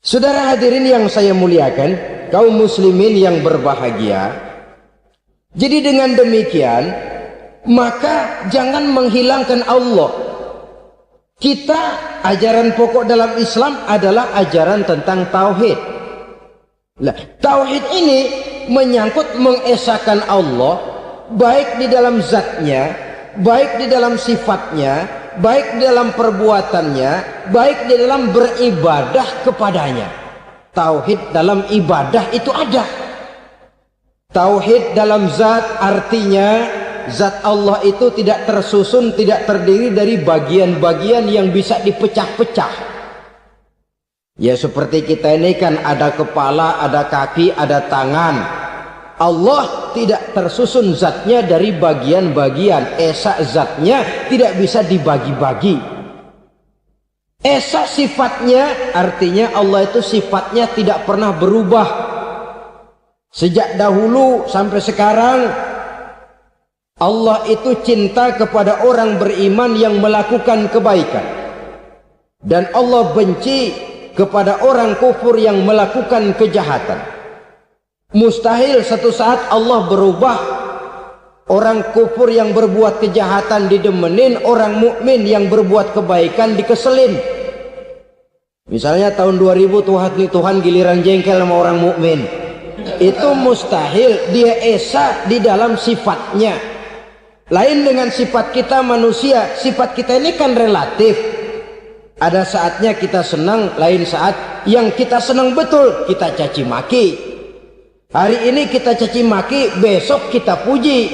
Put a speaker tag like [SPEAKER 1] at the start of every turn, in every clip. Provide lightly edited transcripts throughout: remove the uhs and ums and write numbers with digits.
[SPEAKER 1] Saudara hadirin yang saya muliakan, kaum muslimin yang berbahagia. Jadi dengan demikian, maka jangan menghilangkan Allah. Kita, ajaran pokok dalam Islam adalah ajaran tentang tauhid. Nah, tauhid ini menyangkut mengesahkan Allah, baik di dalam zatnya, baik di dalam sifatnya, baik di dalam perbuatannya, baik di dalam beribadah kepadanya. Tauhid dalam ibadah itu ada. Tauhid dalam zat artinya zat Allah itu tidak tersusun, tidak terdiri dari bagian-bagian yang bisa dipecah-pecah. Ya seperti kita ini kan ada kepala, ada kaki, ada tangan. Allah tidak tersusun zatnya dari bagian-bagian. Esa zatnya tidak bisa dibagi-bagi. Esa sifatnya artinya Allah itu sifatnya tidak pernah berubah. Sejak dahulu sampai sekarang Allah itu cinta kepada orang beriman yang melakukan kebaikan. Dan Allah benci kepada orang kufur yang melakukan kejahatan. Mustahil satu saat Allah berubah. Orang kufur yang berbuat kejahatan didemenin, orang mukmin yang berbuat kebaikan dikeselin. Misalnya tahun 2000 Tuhan giliran jengkel sama orang mukmin. Itu mustahil, dia esa di dalam sifatnya. Lain dengan sifat kita manusia, sifat kita ini kan relatif. Ada saatnya kita senang, lain saat yang kita senang betul kita caci maki. Hari ini kita caci maki, besok kita puji.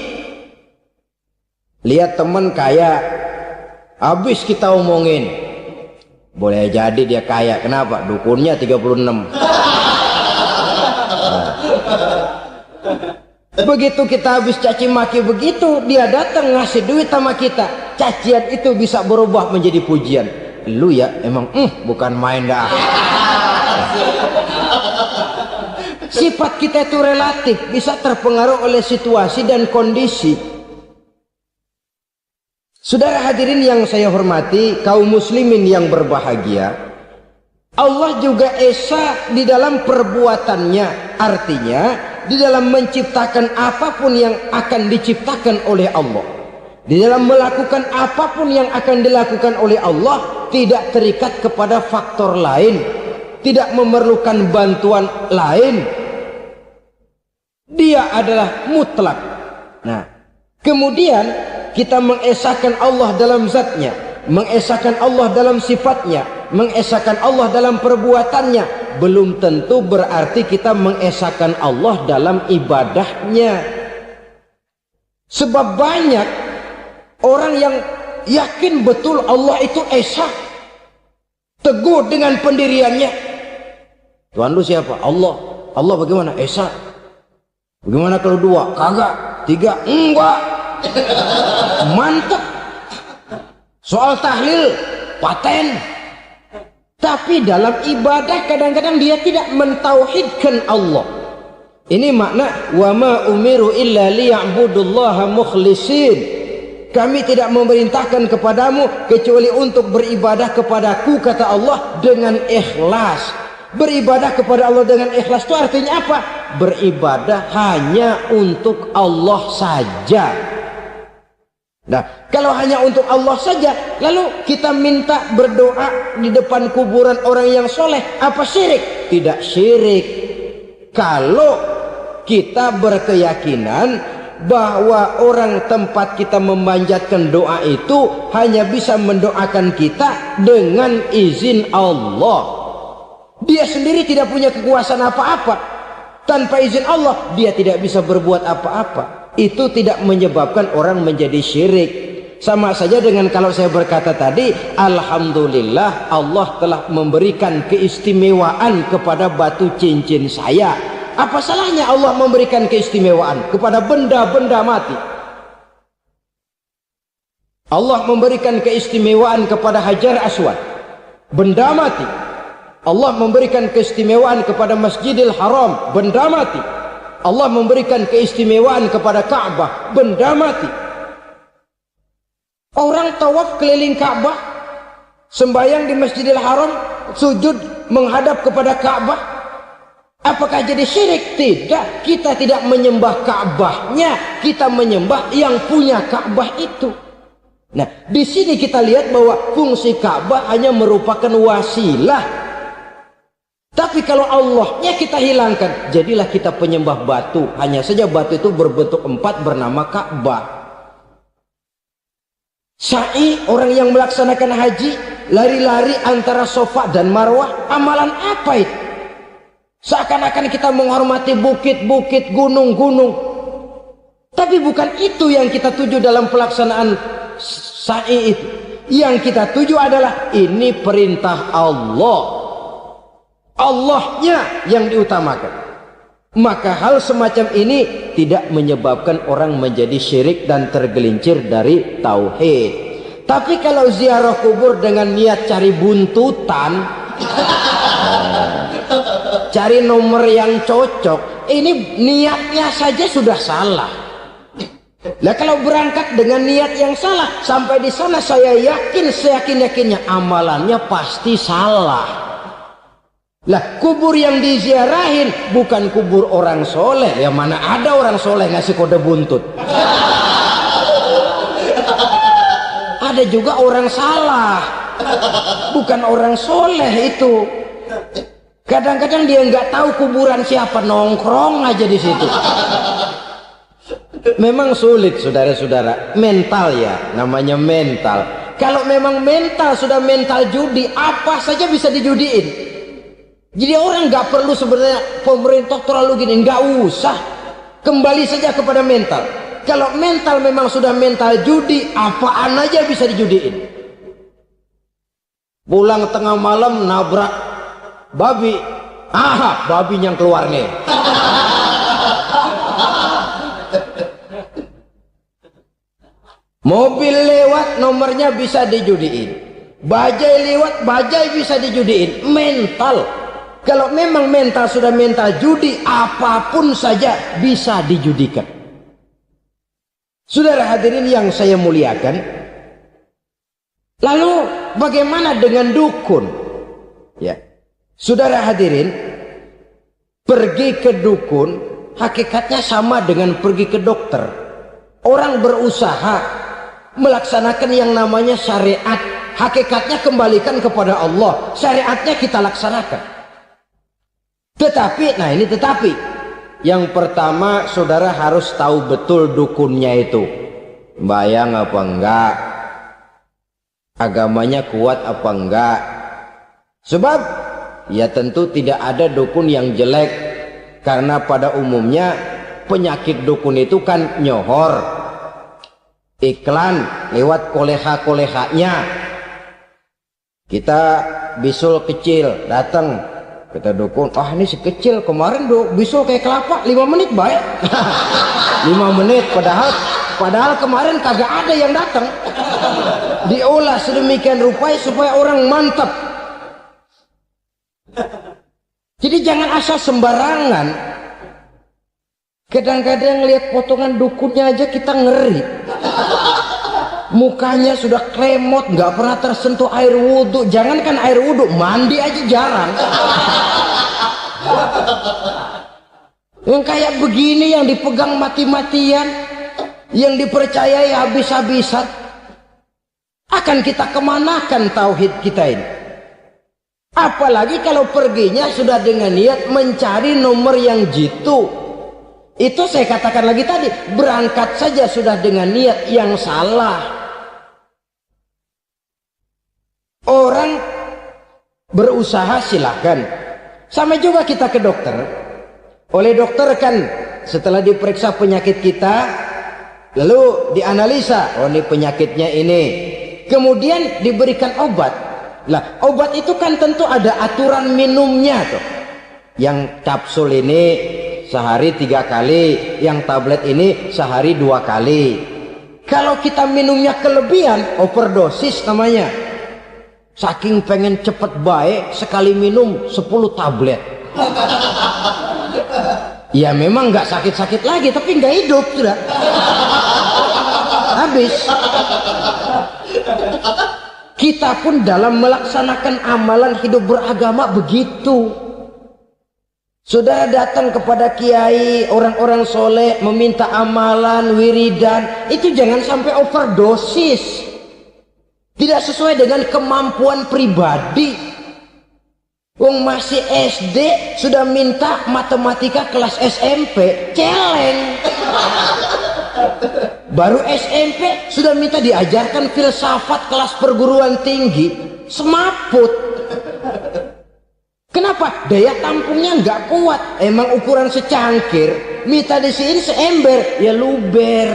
[SPEAKER 1] Lihat teman kaya, habis kita omongin. Boleh jadi dia kaya, kenapa? Dukunnya 36. Begitu kita habis caci maki begitu, dia datang ngasih duit sama kita. Cacian itu bisa berubah menjadi pujian. Lu ya emang bukan main dah. Sifat kita itu relatif, bisa terpengaruh oleh situasi dan kondisi. Saudara hadirin yang saya hormati, kaum muslimin yang berbahagia, Allah juga esa di dalam perbuatannya. Artinya di dalam menciptakan apapun yang akan diciptakan oleh Allah, di dalam melakukan apapun yang akan dilakukan oleh Allah, tidak terikat kepada faktor lain, tidak memerlukan bantuan lain. Dia adalah mutlak. Nah, kemudian kita mengesahkan Allah dalam zatnya, mengesahkan Allah dalam sifatnya, mengesahkan Allah dalam perbuatannya. Belum tentu berarti kita mengesahkan Allah dalam ibadahnya. Sebab banyak orang yang yakin betul Allah itu esa, teguh dengan pendiriannya. Tuhan lu siapa? Allah. Allah bagaimana? Esa. Bagaimana kalau dua? Kagak. Tiga? Enggak. Mantap. Soal tahlil paten. Tapi dalam ibadah kadang-kadang dia tidak mentauhidkan Allah. Ini makna wa ma umiru illa liya'budullaha mukhlisin. Kami tidak memerintahkan kepadamu kecuali untuk beribadah kepadaku, kata Allah, dengan ikhlas. Beribadah kepada Allah dengan ikhlas itu artinya apa? Beribadah hanya untuk Allah saja. Nah, kalau hanya untuk Allah saja, lalu kita minta berdoa di depan kuburan orang yang soleh, apa syirik? Tidak syirik. Kalau kita berkeyakinan bahwa orang tempat kita memanjatkan doa itu hanya bisa mendoakan kita dengan izin Allah. Dia sendiri tidak punya kekuasaan apa-apa. Tanpa izin Allah dia tidak bisa berbuat apa-apa. Itu tidak menyebabkan orang menjadi syirik. Sama saja dengan kalau saya berkata tadi, alhamdulillah Allah telah memberikan keistimewaan kepada batu cincin saya. Apa salahnya Allah memberikan keistimewaan kepada benda-benda mati? Allah memberikan keistimewaan kepada Hajar Aswad, benda mati. Allah memberikan keistimewaan kepada Masjidil Haram, benda mati. Allah memberikan keistimewaan kepada Ka'bah, benda mati. Orang tawaf keliling Ka'bah, sembahyang di Masjidil Haram, sujud menghadap kepada Ka'bah? Apakah jadi syirik? Tidak, kita tidak menyembah Ka'bahnya, kita menyembah yang punya Ka'bah itu. Nah, di sini kita lihat bahwa fungsi Ka'bah hanya merupakan wasilah. Tapi kalau Allahnya kita hilangkan, jadilah kita penyembah batu. Hanya saja batu itu berbentuk 4 bernama Ka'bah. Sa'i, orang yang melaksanakan haji, lari-lari antara Safa dan Marwah, amalan apa itu? Seakan-akan kita menghormati bukit-bukit, gunung-gunung. Tapi bukan itu yang kita tuju dalam pelaksanaan sa'i itu. Yang kita tuju adalah ini perintah Allah. Allahnya yang diutamakan. Maka hal semacam ini tidak menyebabkan orang menjadi syirik dan tergelincir dari tauhid. Tapi kalau ziarah kubur dengan niat cari buntutan, cari nomor yang cocok, ini niatnya saja sudah salah. Nah, kalau berangkat dengan niat yang salah, sampai di sana saya yakin, seyakin-yakinnya amalannya pasti salah. Lah, kubur yang diziarahin bukan kubur orang soleh. Ya mana ada orang soleh ngasih kode buntut. Ada juga orang salah, bukan orang soleh itu. Kadang-kadang dia nggak tahu kuburan siapa, nongkrong aja di situ. Memang sulit, saudara-saudara. Mental ya, namanya mental. Kalau memang mental sudah mental judi, apa saja bisa dijudiin. Jadi orang nggak perlu sebenarnya pemerintah terlalu gini, nggak usah. Kembali saja kepada mental. Kalau mental memang sudah mental judi, apaan aja bisa dijudiin. Pulang tengah malam nabrak babi, babi yang keluar nih. Mobil lewat, nomornya bisa dijudiin. Bajai lewat, bajai bisa dijudiin. Mental. Kalau memang mental sudah mental judi, apapun saja bisa dijudikan. Saudara hadirin yang saya muliakan, lalu bagaimana dengan dukun? Ya, saudara hadirin, pergi ke dukun hakikatnya sama dengan pergi ke dokter. Orang berusaha melaksanakan yang namanya syariat, hakikatnya kembalikan kepada Allah. Syariatnya kita laksanakan. Tetapi, nah ini tetapi, yang pertama saudara harus tahu betul dukunnya itu bayang apa enggak, agamanya kuat apa enggak. Sebab ya tentu tidak ada dukun yang jelek, karena pada umumnya penyakit dukun itu kan nyohor, iklan lewat koleha-kolehanya. Kita bisul kecil datang, kata dukun, ini si kecil kemarin bisul kayak kelapa 5 menit baik. 5 menit padahal kemarin kagak ada yang datang. Diolah sedemikian rupa supaya orang mantap. Jadi jangan asal sembarangan. Kadang-kadang lihat potongan dukunnya aja kita ngeri. Mukanya sudah kremot, nggak pernah tersentuh air wudhu. Jangankan air wudhu, mandi aja jarang. Yang kayak begini yang dipegang mati-matian, yang dipercayai habis-habisan, akan kita kemanakan tauhid kita ini? Apalagi kalau perginya sudah dengan niat mencari nomor yang jitu. Itu saya katakan lagi tadi, berangkat saja sudah dengan niat yang salah. Orang berusaha silahkan. Sama juga kita ke dokter. Oleh dokter kan setelah diperiksa penyakit kita, lalu dianalisa, oh ini penyakitnya ini. Kemudian diberikan obat. Lah, obat itu kan tentu ada aturan minumnya tuh. Yang kapsul ini sehari 3 kali, yang tablet ini sehari 2 kali. Kalau kita minumnya kelebihan, overdosis namanya. Saking pengen cepet baik, sekali minum 10 tablet. Ya memang nggak sakit-sakit lagi, tapi nggak hidup sudah. Habis. Kita pun dalam melaksanakan amalan hidup beragama begitu. Saudara datang kepada kiai, orang-orang soleh, meminta amalan, wiridan, itu jangan sampai overdosis. Tidak sesuai dengan kemampuan pribadi. Wong masih SD sudah minta matematika kelas SMP, celeng. Baru SMP sudah minta diajarkan filsafat kelas perguruan tinggi, semaput. Kenapa? Daya tampungnya nggak kuat. Emang ukuran secangkir, minta di sini seember, ya luber.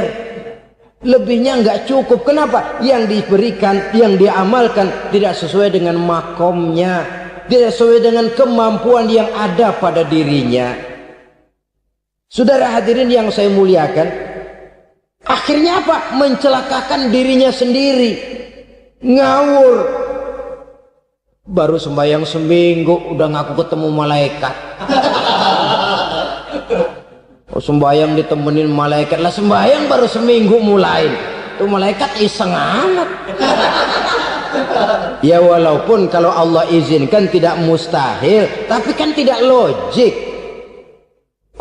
[SPEAKER 1] Lebihnya nggak cukup. Kenapa? Yang diberikan, yang diamalkan tidak sesuai dengan makomnya, tidak sesuai dengan kemampuan yang ada pada dirinya. Saudara hadirin yang saya muliakan, akhirnya apa? Mencelakakan dirinya sendiri, ngawur. Baru sembahyang seminggu udah ngaku ketemu malaikat. Oh, sembahyang ditemenin malaikat lah, sembahyang baru seminggu mulai. Tuh malaikat iseng amat. Ya walaupun kalau Allah izinkan tidak mustahil, tapi kan tidak logik.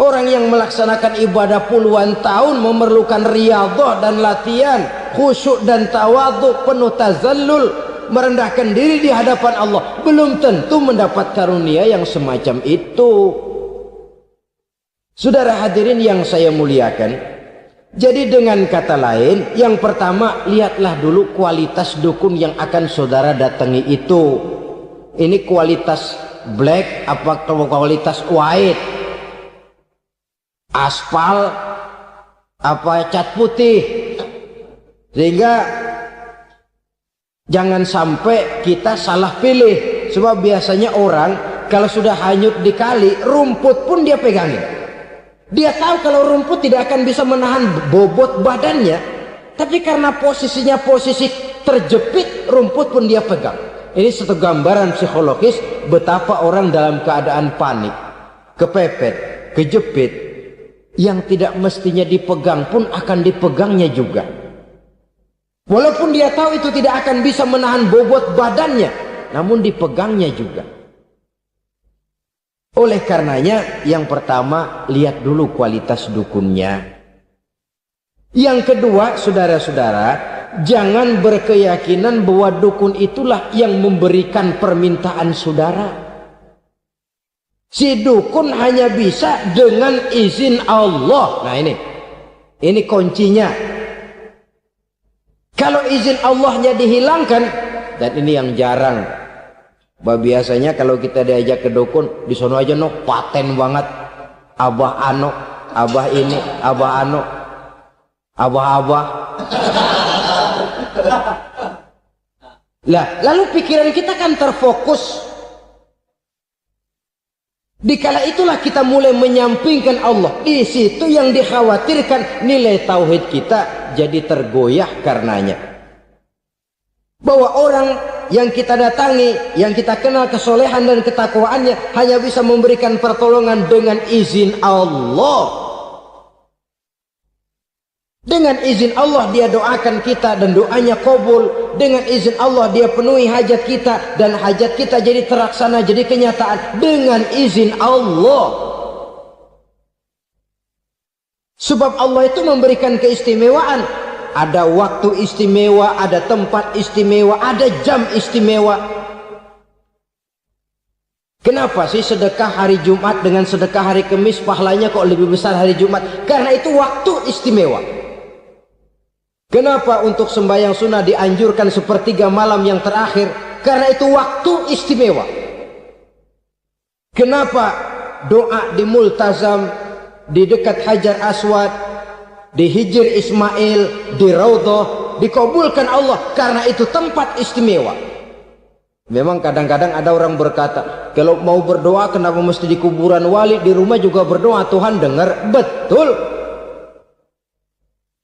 [SPEAKER 1] Orang yang melaksanakan ibadah puluhan tahun memerlukan riyadhah dan latihan, khusyuk dan tawadhu, penuh tazallul, merendahkan diri di hadapan Allah, belum tentu mendapat karunia yang semacam itu. Saudara hadirin yang saya muliakan, jadi dengan kata lain, yang pertama, lihatlah dulu kualitas dukun yang akan saudara datangi itu. Ini kualitas black apa kualitas white, aspal apa cat putih, sehingga jangan sampai kita salah pilih. Sebab biasanya orang kalau sudah hanyut di kali, rumput pun dia pegangin. Dia tahu kalau rumput tidak akan bisa menahan bobot badannya, tapi karena posisinya posisi terjepit, rumput pun dia pegang. Ini satu gambaran psikologis betapa orang dalam keadaan panik, kepepet, kejepit, yang tidak mestinya dipegang pun akan dipegangnya juga. Walaupun dia tahu itu tidak akan bisa menahan bobot badannya, namun dipegangnya juga. Oleh karenanya, yang pertama, lihat dulu kualitas dukunnya. Yang kedua, saudara-saudara, jangan berkeyakinan bahwa dukun itulah yang memberikan permintaan saudara. Si dukun hanya bisa dengan izin Allah. Nah ini kuncinya. Kalau izin Allahnya dihilangkan, dan ini yang jarang. Biasanya kalau kita diajak ke dukun, di sono aja no paten banget. Abah ano, abah ini, abah ano, abah-abah. Lah, lalu pikiran kita kan terfokus. Dikala itulah kita mulai menyampingkan Allah. Di situ yang dikhawatirkan nilai tauhid kita jadi tergoyah karenanya. Bahwa orang yang kita datangi, yang kita kenal kesolehan dan ketakwaannya, hanya bisa memberikan pertolongan dengan izin Allah. Dengan izin Allah dia doakan kita dan doanya kabul. Dengan izin Allah dia penuhi hajat kita dan hajat kita jadi terlaksana, jadi kenyataan dengan izin Allah. Sebab Allah itu memberikan keistimewaan. Ada waktu istimewa, ada tempat istimewa, ada jam istimewa. Kenapa sih sedekah hari Jumat dengan sedekah hari Kamis pahalanya kok lebih besar hari Jumat? Karena itu waktu istimewa. Kenapa untuk sembahyang sunnah dianjurkan sepertiga malam yang terakhir? Karena itu waktu istimewa. Kenapa doa di multazam, di dekat Hajar Aswad, di Hijr Ismail, di Raudhah dikabulkan Allah? Karena itu tempat istimewa. Memang kadang-kadang ada orang berkata, kalau mau berdoa kenapa mesti di kuburan wali? Di rumah juga berdoa, Tuhan dengar. Betul,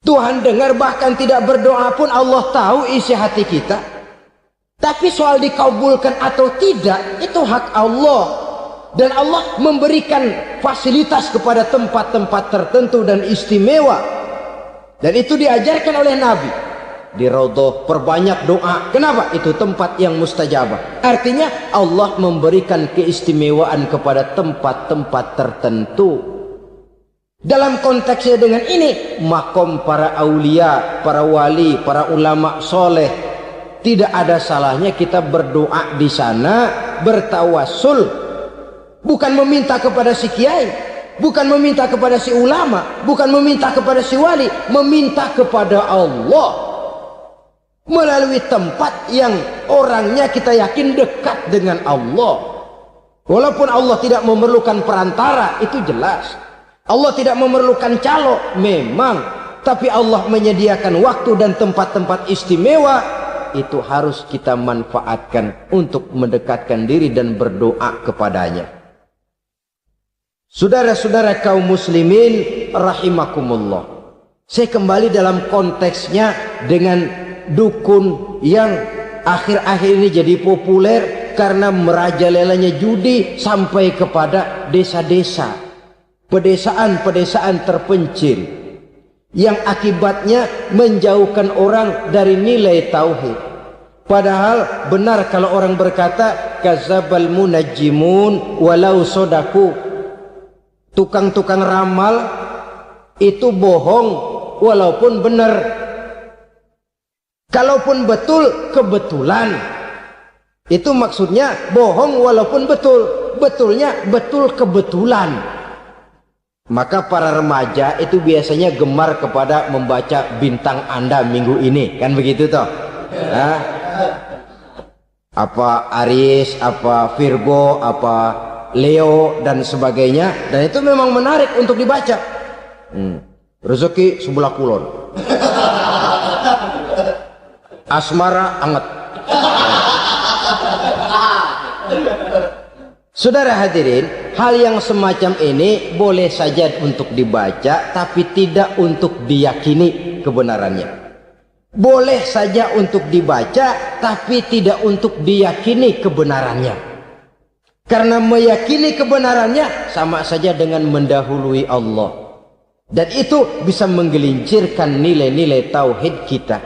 [SPEAKER 1] Tuhan dengar, bahkan tidak berdoa pun Allah tahu isi hati kita. Tapi soal dikabulkan atau tidak, itu hak Allah. Dan Allah memberikan fasilitas kepada tempat-tempat tertentu dan istimewa. Dan itu diajarkan oleh Nabi. di raudhah, perbanyak doa. Kenapa? Itu tempat yang mustajabah. Artinya Allah memberikan keistimewaan kepada tempat-tempat tertentu. Dalam konteksnya dengan ini, makom para aulia, para wali, para ulama soleh, tidak ada salahnya kita berdoa di sana, bertawassul, bukan meminta kepada si kiai, bukan meminta kepada si ulama, bukan meminta kepada si wali, meminta kepada Allah melalui tempat yang orangnya kita yakin dekat dengan Allah. Walaupun Allah tidak memerlukan perantara, itu jelas. Allah tidak memerlukan calo, memang, tapi Allah menyediakan waktu dan tempat-tempat istimewa. Itu harus kita manfaatkan untuk mendekatkan diri dan berdoa kepadanya. Saudara-saudara kaum muslimin rahimakumullah, saya kembali dalam konteksnya dengan dukun yang akhir-akhir ini jadi populer karena merajalelanya judi sampai kepada desa-desa, pedesaan-pedesaan terpencil, yang akibatnya menjauhkan orang dari nilai tauhid. Padahal benar kalau orang berkata kadzabal munajjimun walau sodaku, tukang-tukang ramal itu bohong walaupun benar. Kalaupun betul, kebetulan. Itu maksudnya bohong walaupun betul, betulnya betul kebetulan. Maka para remaja itu biasanya gemar kepada membaca bintang Anda minggu ini, kan begitu toh? Nah, apa Aries, apa Virgo, apa Leo dan sebagainya, dan itu memang menarik untuk dibaca. Rezeki sebelah kulon, asmara anget. Saudara hadirin, hal yang semacam ini boleh saja untuk dibaca, tapi tidak untuk diyakini kebenarannya. Boleh saja untuk dibaca, tapi tidak untuk diyakini kebenarannya. Karena meyakini kebenarannya sama saja dengan mendahului Allah. Dan itu bisa menggelincirkan nilai-nilai tauhid kita.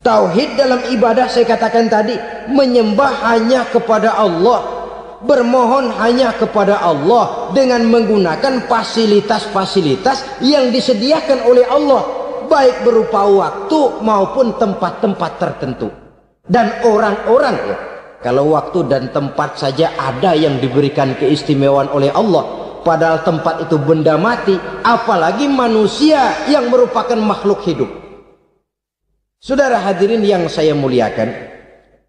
[SPEAKER 1] Tauhid dalam ibadah, saya katakan tadi, menyembah hanya kepada Allah, bermohon hanya kepada Allah dengan menggunakan fasilitas-fasilitas yang disediakan oleh Allah, baik berupa waktu maupun tempat-tempat tertentu dan orang-orang. Ya, kalau waktu dan tempat saja ada yang diberikan keistimewaan oleh Allah, padahal tempat itu benda mati, apalagi manusia yang merupakan makhluk hidup. Saudara hadirin yang saya muliakan,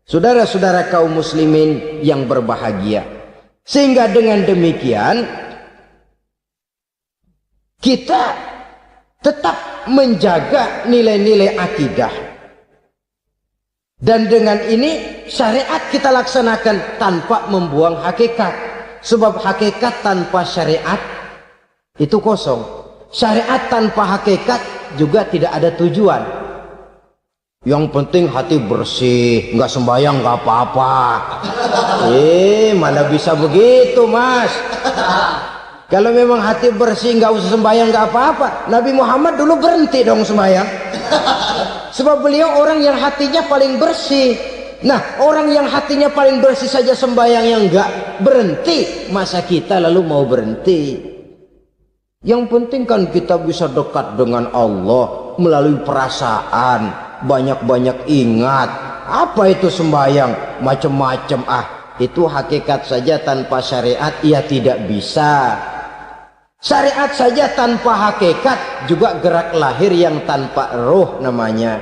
[SPEAKER 1] saudara-saudara kaum muslimin yang berbahagia, sehingga dengan demikian kita tetap menjaga nilai-nilai akidah, dan dengan ini syariat kita laksanakan tanpa membuang hakikat. Sebab hakikat tanpa syariat itu kosong, syariat tanpa hakikat juga tidak ada tujuan. Yang penting hati bersih, nggak sembahyang nggak apa-apa. Mana bisa begitu, Mas? Kalau memang hati bersih nggak usah sembahyang nggak apa-apa. Nabi Muhammad dulu berhenti dong sembahyang. Sebab beliau orang yang hatinya paling bersih. Nah, orang yang hatinya paling bersih saja sembahyang yang nggak berhenti, masa kita lalu mau berhenti? Yang penting kan kita bisa dekat dengan Allah melalui perasaan. Banyak-banyak ingat. Apa itu sembahyang? Macam-macam. Itu hakikat saja tanpa syariat, ia tidak bisa. Syariat saja tanpa hakikat juga gerak lahir yang tanpa roh namanya.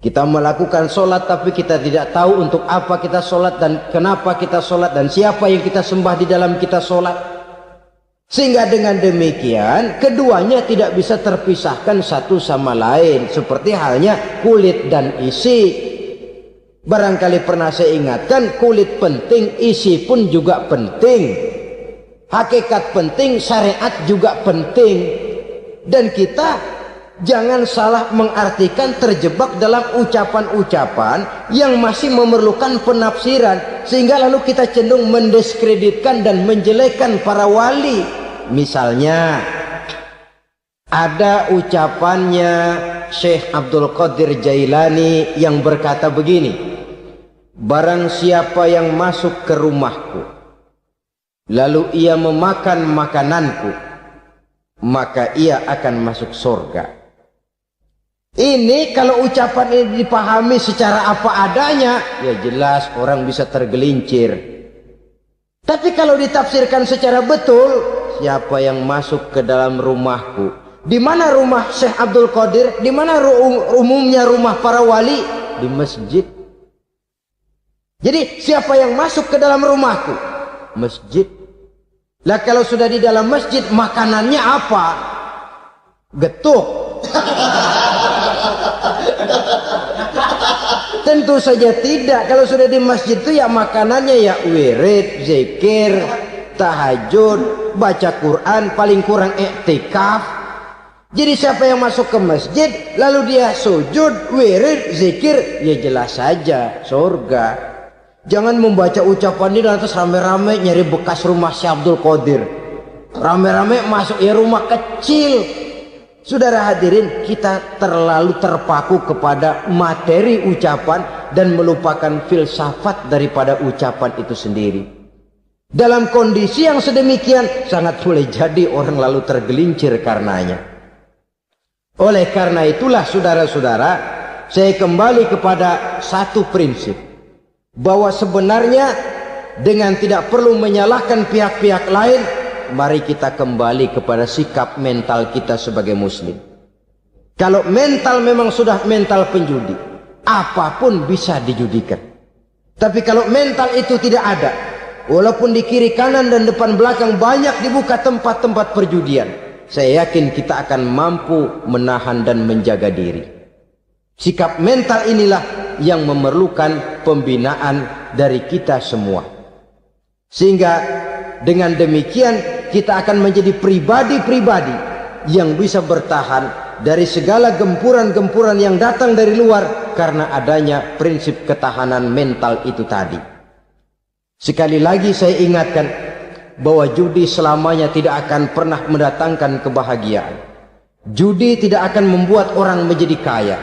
[SPEAKER 1] Kita melakukan sholat tapi kita tidak tahu untuk apa kita sholat dan kenapa kita sholat dan siapa yang kita sembah di dalam kita sholat. Sehingga dengan demikian keduanya tidak bisa terpisahkan satu sama lain, seperti halnya kulit dan isi. Barangkali pernah saya ingatkan, kulit penting, isi pun juga penting. Hakikat penting, syariat juga penting. Dan kita jangan salah mengartikan, terjebak dalam ucapan-ucapan yang masih memerlukan penafsiran, sehingga lalu kita cenderung mendiskreditkan dan menjelekkan para wali. Misalnya ada ucapannya Syekh Abdul Qadir Jailani yang berkata begini, barang siapa yang masuk ke rumahku lalu ia memakan makananku, maka ia akan masuk surga. Ini kalau ucapan ini dipahami secara apa adanya, ya jelas orang bisa tergelincir. Tapi kalau ditafsirkan secara betul, siapa yang masuk ke dalam rumahku, di mana rumah Syekh Abdul Qadir, di mana umumnya rumah para wali? Di masjid. Jadi siapa yang masuk ke dalam rumahku? Masjid. Lah kalau sudah di dalam masjid, makanannya apa? Getuk. Tentu saja tidak. Kalau sudah di masjid itu ya makanannya ya wirid, zikir, tahajud, baca Quran, paling kurang iktikaf. Jadi siapa yang masuk ke masjid lalu dia sujud, wirid, zikir, ya jelas saja surga. Jangan membaca ucapan ini dan terus rame-rame nyari bekas rumah Syekh Abdul Qadir. Rame-rame masuk ya rumah kecil. Saudara hadirin, kita terlalu terpaku kepada materi ucapan dan melupakan filsafat daripada ucapan itu sendiri. Dalam kondisi yang sedemikian, sangat boleh jadi orang lalu tergelincir karenanya. Oleh karena itulah saudara-saudara, saya kembali kepada satu prinsip, bahwa sebenarnya dengan tidak perlu menyalahkan pihak-pihak lain, mari kita kembali kepada sikap mental kita sebagai muslim. Kalau mental memang sudah mental penjudi, apapun bisa dijudikan. Tapi kalau mental itu tidak ada, walaupun di kiri kanan dan depan belakang banyak dibuka tempat-tempat perjudian, saya yakin kita akan mampu menahan dan menjaga diri. Sikap mental inilah yang memerlukan pembinaan dari kita semua. Sehingga dengan demikian kita akan menjadi pribadi-pribadi yang bisa bertahan dari segala gempuran-gempuran yang datang dari luar karena adanya prinsip ketahanan mental itu tadi. Sekali lagi saya ingatkan bahwa judi selamanya tidak akan pernah mendatangkan kebahagiaan. Judi tidak akan membuat orang menjadi kaya.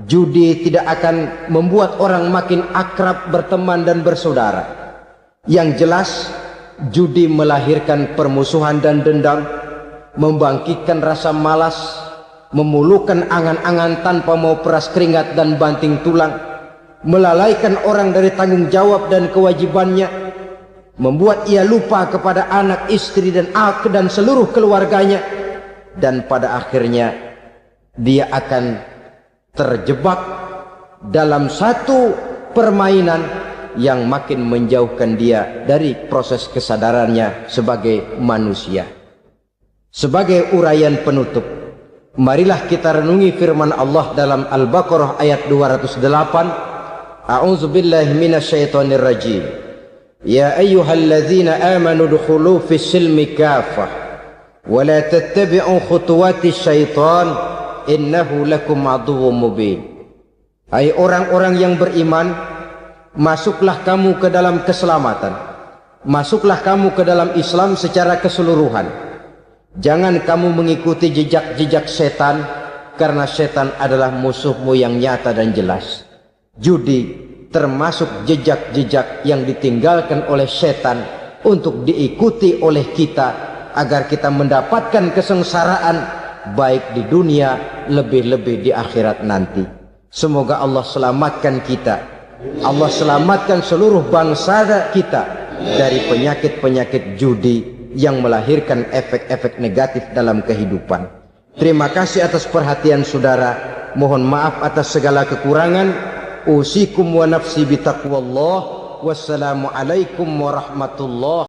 [SPEAKER 1] Judi tidak akan membuat orang makin akrab berteman dan bersaudara. Yang jelas, judi melahirkan permusuhan dan dendam, membangkitkan rasa malas, memulukan angan-angan tanpa mau peras keringat dan banting tulang, melalaikan orang dari tanggung jawab dan kewajibannya, membuat ia lupa kepada anak, istri dan seluruh keluarganya, dan pada akhirnya dia akan terjebak dalam satu permainan yang makin menjauhkan dia dari proses kesadarannya sebagai manusia. Sebagai uraian penutup, marilah kita renungi firman Allah dalam Al-Baqarah ayat 208. A'udzubillahi minasyaitonir rajim. Ya ayyuhalladzina amanu dukhulu fis silmi kafah wa la tattabi'u khutuwati syaitan innahu lakum aduwwum mubin. Hai orang-orang yang beriman, masuklah kamu ke dalam keselamatan, masuklah kamu ke dalam Islam secara keseluruhan. Jangan kamu mengikuti jejak-jejak setan, karena setan adalah musuhmu yang nyata dan jelas. Judi termasuk jejak-jejak yang ditinggalkan oleh setan untuk diikuti oleh kita agar kita mendapatkan kesengsaraan baik di dunia, lebih-lebih di akhirat nanti. Semoga Allah selamatkan kita, Allah selamatkan seluruh bangsa kita dari penyakit-penyakit judi yang melahirkan efek-efek negatif dalam kehidupan. Terima kasih atas perhatian saudara. Mohon maaf atas segala kekurangan. Usikum wa nafsi bitaqwallah. Wassalamualaikum warahmatullahi